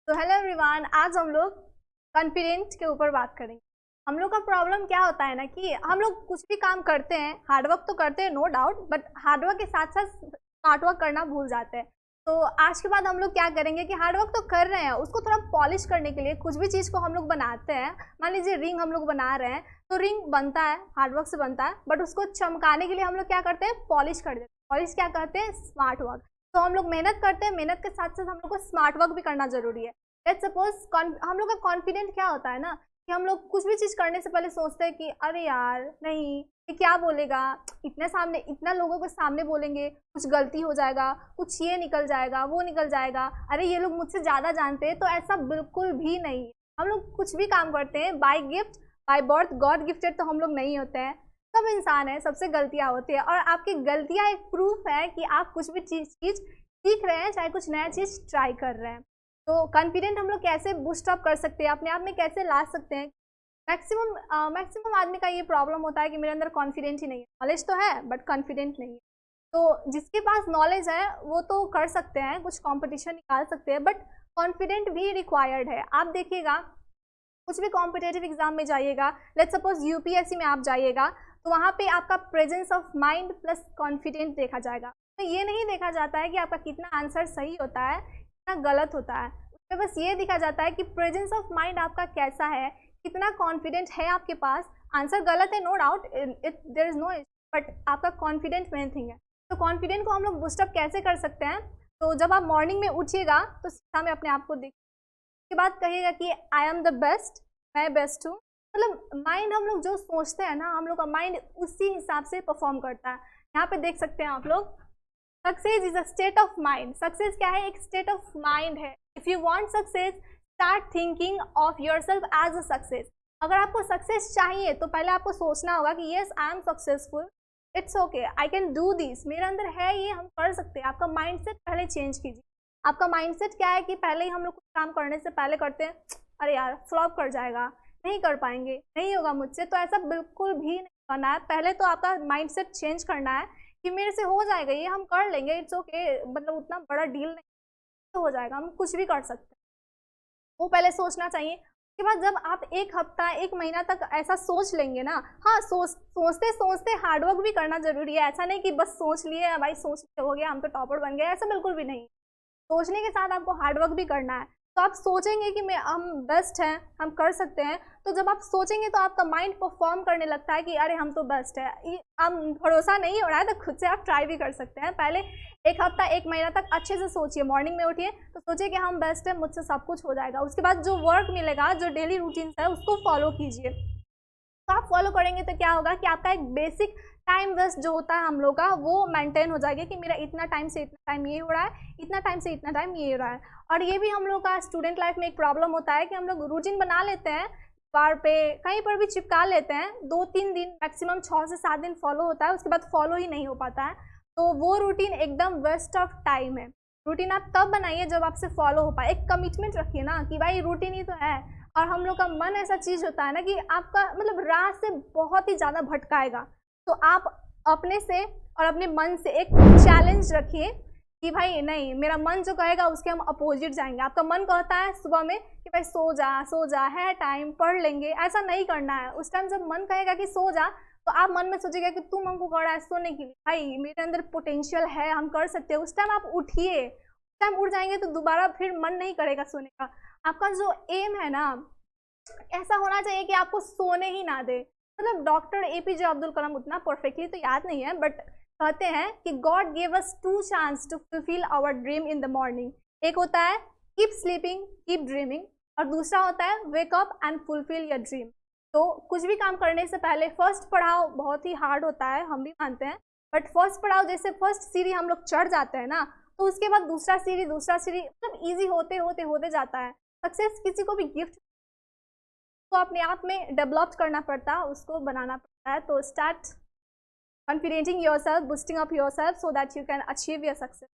तो hello everyone, आज हम लोग कॉन्फिडेंट के ऊपर बात करेंगे। हम लोग का प्रॉब्लम क्या होता है ना कि हम लोग कुछ भी काम करते हैं, हार्डवर्क तो करते हैं नो डाउट, बट हार्डवर्क के साथ साथ स्मार्टवर्क करना भूल जाते हैं। तो आज के बाद हम लोग क्या करेंगे कि हार्डवर्क तो कर रहे हैं, उसको थोड़ा पॉलिश करने के लिए कुछ भी चीज़ को हम लोग बनाते हैं। मान लीजिए रिंग हम लोग बना रहे हैं, तो रिंग बनता है हार्डवर्क से बनता है, बट उसको चमकाने के लिए हम लोग क्या करते हैं, पॉलिश कर देते हैं। पॉलिश क्या कहते हैं, स्मार्ट वर्क। तो हम लोग मेहनत करते हैं, मेहनत के साथ साथ हम लोग को स्मार्ट वर्क भी करना जरूरी है। लेट्स सपोज हम लोग का कॉन्फिडेंट क्या होता है ना कि हम लोग कुछ भी चीज़ करने से पहले सोचते हैं कि अरे यार नहीं, ये क्या बोलेगा, इतना लोगों के सामने बोलेंगे, कुछ गलती हो जाएगा, कुछ ये निकल जाएगा, वो निकल जाएगा, अरे ये लोग मुझसे ज़्यादा जानते हैं। तो ऐसा बिल्कुल भी नहीं है। हम लोग कुछ भी काम करते हैं by gift, by birth god gifted तो हम लोग नहीं होते हैं। सब इंसान है, सबसे गलतियाँ होती है, और आपकी गलतियाँ एक प्रूफ है कि आप कुछ भी चीज़ सीख रहे हैं, चाहे कुछ नया चीज़ ट्राई कर रहे हैं। तो कॉन्फिडेंट हम लोग कैसे बूस्ट अप कर सकते हैं, अपने आप में कैसे ला सकते हैं। मैक्सिमम आदमी का ये प्रॉब्लम होता है कि मेरे अंदर कॉन्फिडेंट ही नहीं है। नॉलेज तो है बट कॉन्फिडेंट नहीं है। तो जिसके पास नॉलेज है वो तो कर सकते हैं, कुछ कंपटीशन निकाल सकते हैं, बट कॉन्फिडेंट भी रिक्वायर्ड है। आप देखिएगा कुछ भी कॉम्पिटेटिव एग्जाम में जाइएगा, लेट्स सपोज यूपीएससी में आप जाइएगा, तो वहाँ पे आपका presence of mind plus confident देखा जाएगा। तो ये नहीं देखा जाता है कि आपका कितना आंसर सही होता है, कितना गलत होता है। उसमें बस ये दिखा जाता है कि प्रेजेंस ऑफ माइंड आपका कैसा है, कितना कॉन्फिडेंट है आपके पास। आंसर गलत है no doubt, there is no, but आपका कॉन्फिडेंट मेन थिंग है। तो कॉन्फिडेंट को हम लोग बूस्टअप कैसे कर सकते हैं? तो जब आप मॉर्निंग में उठिएगा तो सीधा में अपने आप को देख के बाद कहिएगा कि आई एम द बेस्ट, मैं बेस्ट हूँ। मतलब माइंड, हम लोग जो सोचते हैं ना, हम लोग का माइंड उसी हिसाब से परफॉर्म करता है। यहाँ पे देख सकते हैं आप लोग, success is a state of mind. Success क्या है, एक स्टेट ऑफ माइंड है। If you want success, start thinking of yourself as a success. अगर आपको सक्सेस चाहिए तो पहले आपको सोचना होगा कि yes I am successful, it's okay, I can do this, मेरे अंदर है ये, हम कर सकते हैं। आपका माइंडसेट पहले चेंज कीजिए। आपका माइंडसेट क्या है कि पहले ही हम लोग कुछ काम करने से पहले करते हैं, अरे यार फ्लॉप कर जाएगा, नहीं कर पाएंगे, नहीं होगा मुझसे। तो ऐसा बिल्कुल भी नहीं करना है। पहले तो आपका माइंडसेट चेंज करना है कि मेरे से हो जाएगा, ये हम कर लेंगे, इट्स ओके, मतलब उतना बड़ा डील नहीं, तो हो जाएगा, हम कुछ भी कर सकते हैं। वो पहले सोचना चाहिए। उसके बाद जब आप एक हफ्ता एक महीना तक ऐसा सोच लेंगे ना, हाँ सोचते सोचते हार्डवर्क भी करना जरूरी है। ऐसा नहीं कि बस सोच लिए भाई, सोच लिए हो गया, हम तो टॉपर बन गए, ऐसा बिल्कुल भी नहीं। सोचने के साथ आपको हार्डवर्क भी करना है। तो आप सोचेंगे कि हम बेस्ट हैं, हम कर सकते हैं। तो जब आप सोचेंगे तो आपका माइंड परफॉर्म करने लगता है कि अरे हम तो बेस्ट है। हम भरोसा नहीं हो रहा है तो खुद से आप ट्राई भी कर सकते हैं। पहले एक हफ्ता एक महीना तक अच्छे से सोचिए, मॉर्निंग में उठिए तो सोचिए कि हम बेस्ट है, मुझसे सब कुछ हो जाएगा। उसके बाद जो वर्क मिलेगा, जो डेली रूटीन्स है, उसको फॉलो कीजिए। तो आप फॉलो करेंगे तो क्या होगा कि आपका एक बेसिक टाइम वेस्ट जो होता है हम लोग का, वो मेंटेन हो जाएगा कि मेरा इतना टाइम से इतना टाइम ये हो रहा है, इतना टाइम से इतना टाइम ये हो रहा है। और ये भी हम लोग का स्टूडेंट लाइफ में एक प्रॉब्लम होता है कि हम लोग रूटीन बना लेते हैं, बार पे कहीं पर भी चिपका लेते हैं, 2-3 दिन मैक्सिमम 6 से 7 दिन फॉलो होता है, उसके बाद फॉलो ही नहीं हो पाता है। तो वो रूटीन एकदम वेस्ट ऑफ टाइम है। रूटीन आप तब बनाइए जब आपसे फॉलो हो पाए। एक कमिटमेंट रखिए ना कि भाई रूटीन ही तो है। और हम लोग का मन ऐसा चीज़ होता है ना कि आपका मतलब राह से बहुत ही ज़्यादा भटकाएगा। तो आप अपने से और अपने मन से एक चैलेंज रखिए कि भाई नहीं, मेरा मन जो कहेगा उसके हम अपोजिट जाएंगे। आपका मन कहता है सुबह में कि भाई सो जा है टाइम, पढ़ लेंगे, ऐसा नहीं करना है। उस टाइम जब मन कहेगा कि सो जा, तो आप मन में सोचिएगा कि तुम हमको कर रहा है सोने के लिए, भाई मेरे अंदर पोटेंशियल है, हम कर सकते हैं। उस टाइम आप उठिए। उस टाइम उठ जाएंगे तो दोबारा फिर मन नहीं करेगा सोने का। आपका जो एम है ना, ऐसा होना चाहिए कि आपको सोने ही ना दे। मतलब डॉक्टर एपीजे अब्दुल कलाम, उतना परफेक्टली तो याद नहीं है, बट कहते हैं कि god gave us 2 chance to fulfil our dream in the morning. एक होता है कीप स्लीपिंग कीप ड्रीमिंग, और दूसरा होता है wake up and fulfil your dream. तो कुछ भी काम करने से पहले फर्स्ट पड़ाव बहुत ही हार्ड होता है, हम भी मानते हैं, बट फर्स्ट पड़ाव जैसे फर्स्ट सीढ़ी हम लोग चढ़ जाते हैं ना, तो उसके बाद दूसरा सीढ़ी मतलब ईजी होते होते होते जाता है। सक्सेस किसी को भी गिफ्ट को अपने आप में डेवलप करना पड़ता है, उसको बनाना पड़ता है। तो start confidenting yourself, boosting up yourself so that you can achieve your success.